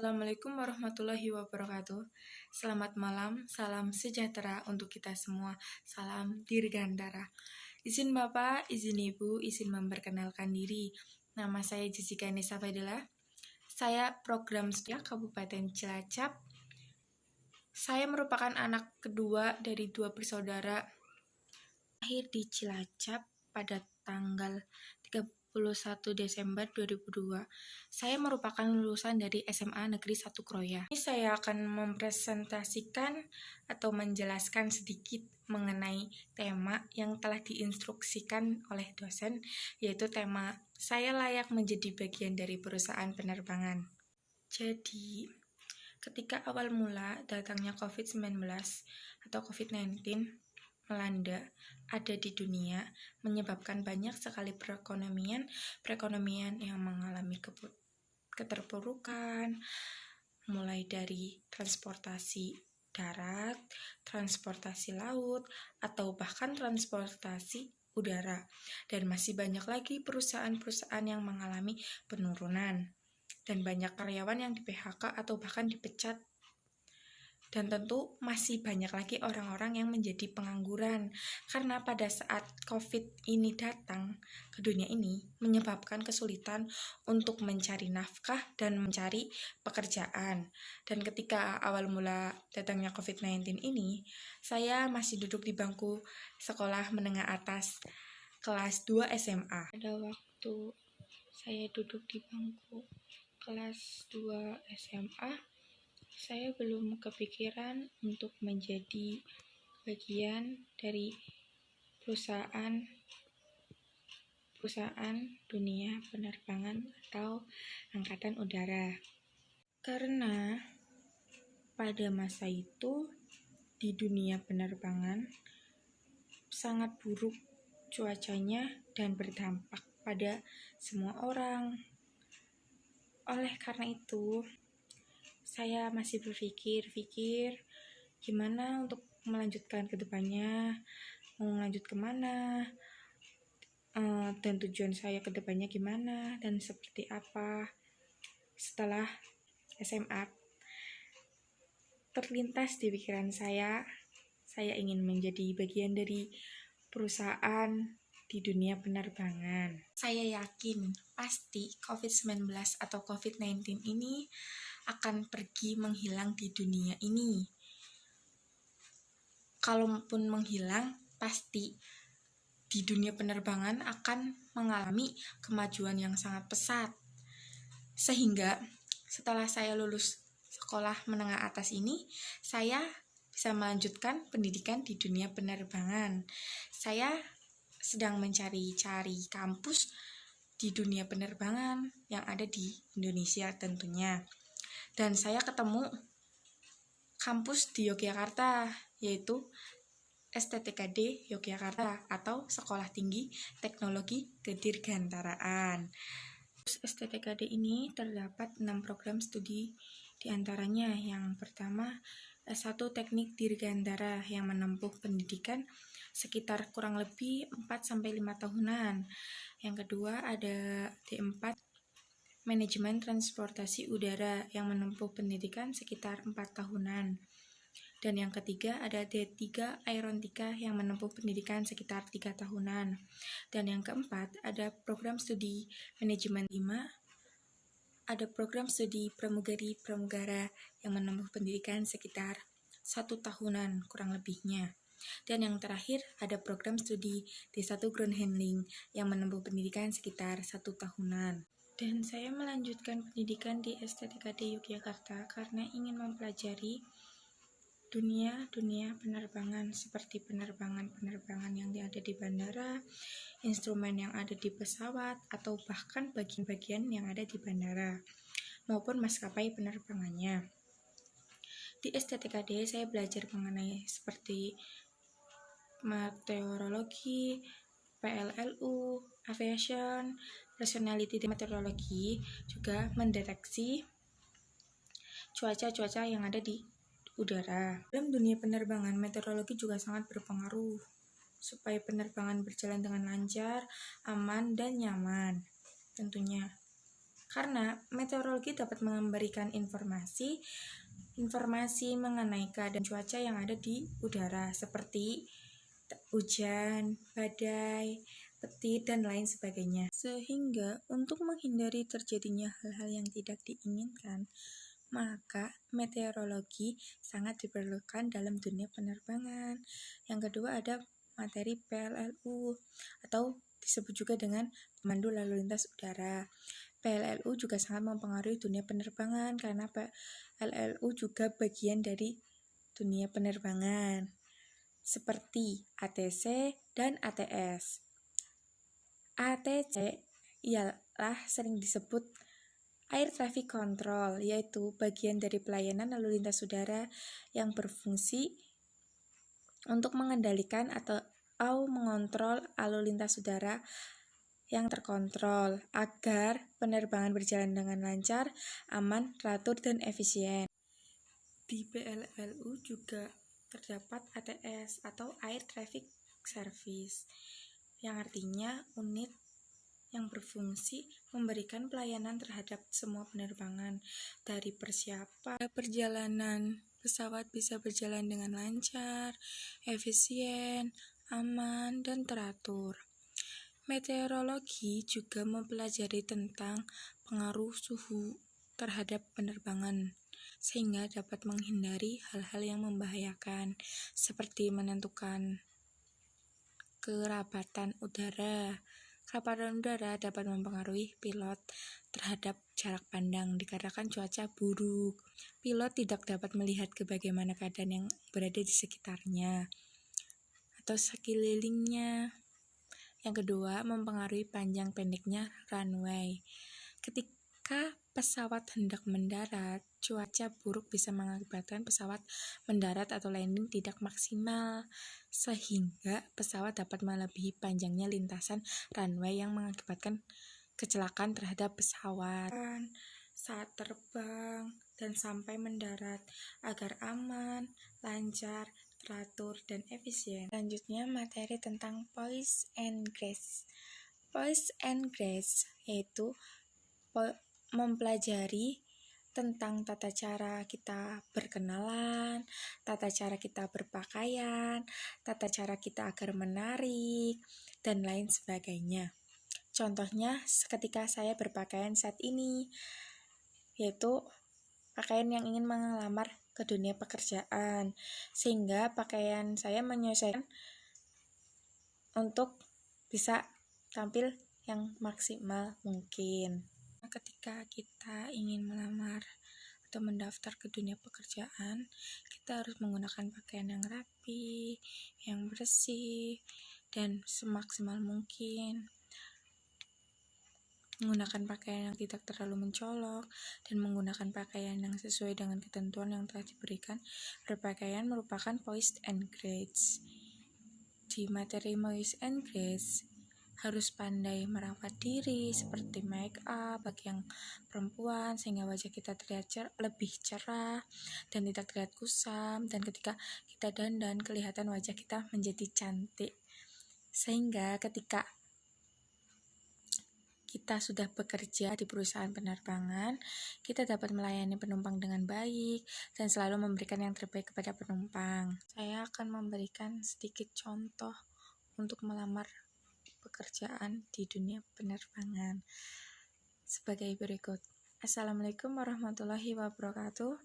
Assalamualaikum warahmatullahi wabarakatuh. Selamat malam, salam sejahtera untuk kita semua. Salam Dirgantara. Izin Bapak, izin Ibu, izin memperkenalkan diri. Nama saya Jessica Nisa Fadila. Saya program studi Kabupaten Cilacap. Saya merupakan anak kedua dari dua bersaudara. Lahir di Cilacap pada tanggal 31 Desember 2002. Saya merupakan lulusan dari SMA Negeri 1 Kroya. Ini saya akan mempresentasikan atau menjelaskan sedikit mengenai tema yang telah diinstruksikan oleh dosen, yaitu tema "Saya layak menjadi bagian dari perusahaan penerbangan". Jadi, ketika awal mula datangnya COVID-19 atau COVID-19 melanda ada di dunia, menyebabkan banyak sekali perekonomian yang mengalami keterpurukan, mulai dari transportasi darat, transportasi laut, atau bahkan transportasi udara. Dan masih banyak lagi perusahaan-perusahaan yang mengalami penurunan, dan banyak karyawan yang di-PHK atau bahkan dipecat. Dan tentu masih banyak lagi orang-orang yang menjadi pengangguran, karena pada saat COVID ini datang ke dunia ini menyebabkan kesulitan untuk mencari nafkah dan mencari pekerjaan. Dan ketika awal mula datangnya COVID-19 ini, saya masih duduk di bangku sekolah menengah atas kelas 2 SMA. Pada waktu saya duduk di bangku kelas 2 SMA, saya belum kepikiran untuk menjadi bagian dari perusahaan dunia penerbangan atau angkatan udara. Karena pada masa itu di dunia penerbangan sangat buruk cuacanya dan berdampak pada semua orang. Oleh karena itu, saya masih berpikir gimana untuk melanjutkan ke depannya, mau lanjut kemana, dan tujuan saya ke depannya gimana, dan seperti apa. Setelah SMA, terlintas di pikiran saya ingin menjadi bagian dari perusahaan di dunia penerbangan. Saya yakin pasti COVID-19 atau COVID-19 ini akan pergi menghilang di dunia ini. Kalaupun menghilang, pasti di dunia penerbangan akan mengalami kemajuan yang sangat pesat. Sehingga setelah saya lulus sekolah menengah atas ini, saya bisa melanjutkan pendidikan di dunia penerbangan. Saya sedang mencari-cari kampus di dunia penerbangan yang ada di Indonesia tentunya. Dan saya ketemu kampus di Yogyakarta, yaitu STTKD Yogyakarta atau Sekolah Tinggi Teknologi Kedirgantaraan. STTKD ini terdapat 6 program studi, diantaranya yang pertama S1 Teknik Dirgantara yang menempuh pendidikan sekitar kurang lebih 4-5 tahunan. Yang kedua ada D4 Manajemen Transportasi Udara yang menempuh pendidikan sekitar 4 tahunan. Dan yang ketiga ada D3 Aeronautika yang menempuh pendidikan sekitar 3 tahunan. Dan yang keempat ada program studi Manajemen 5, ada program studi Pramugari-Pramugara yang menempuh pendidikan sekitar 1 tahunan kurang lebihnya. Dan yang terakhir ada program studi D1 Ground Handling yang menempuh pendidikan sekitar 1 tahunan. Dan saya melanjutkan pendidikan di STTKD Yogyakarta karena ingin mempelajari dunia penerbangan, seperti penerbangan yang ada di bandara, instrumen yang ada di pesawat, atau bahkan bagian-bagian yang ada di bandara maupun maskapai penerbangannya. Di STTKD saya belajar mengenai seperti meteorologi, PLLU, aviation, personality meteorologi, juga mendeteksi cuaca-cuaca yang ada di udara. Dalam dunia penerbangan, meteorologi juga sangat berpengaruh supaya penerbangan berjalan dengan lancar, aman, dan nyaman tentunya. Karena meteorologi dapat memberikan informasi mengenai keadaan cuaca yang ada di udara seperti hujan, badai, petir, dan lain sebagainya. Sehingga untuk menghindari terjadinya hal-hal yang tidak diinginkan, maka meteorologi sangat diperlukan dalam dunia penerbangan. Yang kedua ada materi PLLU atau disebut juga dengan pemandu lalu lintas udara. PLLU juga sangat mempengaruhi dunia penerbangan karena PLLU juga bagian dari dunia penerbangan seperti ATC dan ATS. ATC ialah sering disebut Air Traffic Control, yaitu bagian dari pelayanan lalu lintas udara yang berfungsi untuk mengendalikan atau mengontrol lalu lintas udara yang terkontrol agar penerbangan berjalan dengan lancar, aman, teratur, dan efisien. Di PLLU juga terdapat ATS atau Air Traffic Service, yang artinya unit yang berfungsi memberikan pelayanan terhadap semua penerbangan, dari persiapan perjalanan pesawat bisa berjalan dengan lancar, efisien, aman, dan teratur. Meteorologi juga mempelajari tentang pengaruh suhu terhadap penerbangan, sehingga dapat menghindari hal-hal yang membahayakan, seperti menentukan kerapatan udara. Kerapatan udara dapat mempengaruhi pilot terhadap jarak pandang dikarenakan cuaca buruk. Pilot tidak dapat melihat ke bagaimana keadaan yang berada di sekitarnya atau sekelilingnya. Yang kedua, mempengaruhi panjang pendeknya runway. Ketika pesawat hendak mendarat, cuaca buruk bisa mengakibatkan pesawat mendarat atau landing tidak maksimal, sehingga pesawat dapat melebihi panjangnya lintasan runway yang mengakibatkan kecelakaan terhadap pesawat saat terbang dan sampai mendarat agar aman, lancar, teratur, dan efisien. Selanjutnya materi tentang Poise and Grace. Poise and Grace yaitu mempelajari tentang tata cara kita berkenalan, tata cara kita berpakaian, tata cara kita agar menarik, dan lain sebagainya. Contohnya ketika saya berpakaian saat ini, yaitu pakaian yang ingin melamar ke dunia pekerjaan, sehingga pakaian saya menyesuaikan untuk bisa tampil yang maksimal mungkin. Ketika kita ingin melamar atau mendaftar ke dunia pekerjaan, kita harus menggunakan pakaian yang rapi, yang bersih, dan semaksimal mungkin. Menggunakan pakaian yang tidak terlalu mencolok dan menggunakan pakaian yang sesuai dengan ketentuan yang telah diberikan. Berpakaian merupakan Poise and Grace. Di materi Poise and Grace harus pandai merawat diri seperti make up bagi yang perempuan sehingga wajah kita terlihat lebih cerah dan tidak terlihat kusam, dan ketika kita dandan kelihatan wajah kita menjadi cantik, sehingga ketika kita sudah bekerja di perusahaan penerbangan, kita dapat melayani penumpang dengan baik dan selalu memberikan yang terbaik kepada penumpang. Saya akan memberikan sedikit contoh untuk melamar pekerjaan di dunia penerbangan sebagai berikut. Assalamualaikum warahmatullahi wabarakatuh.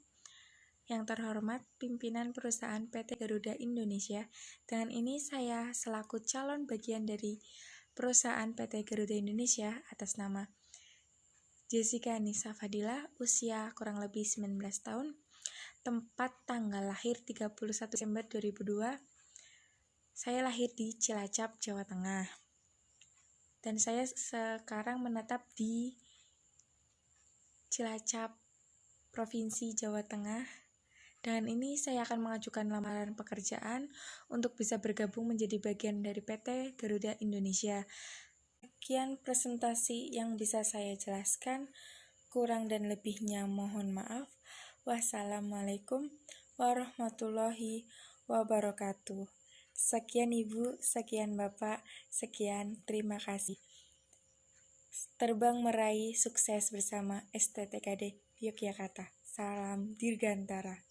Yang terhormat pimpinan perusahaan PT Garuda Indonesia, dengan ini saya selaku calon bagian dari perusahaan PT Garuda Indonesia atas nama Jessica Nisa Fadila, usia kurang lebih 19 tahun, tempat tanggal lahir 31 Desember 2002. Saya lahir di Cilacap, Jawa Tengah. Dan saya sekarang menetap di Cilacap, Provinsi Jawa Tengah. Dengan ini saya akan mengajukan lamaran pekerjaan untuk bisa bergabung menjadi bagian dari PT Garuda Indonesia. Sekian presentasi yang bisa saya jelaskan. Kurang dan lebihnya mohon maaf. Wassalamualaikum warahmatullahi wabarakatuh. Sekian Ibu, sekian Bapak, sekian terima kasih. terbang meraih sukses bersama STTKD Yogyakarta. Salam Dirgantara.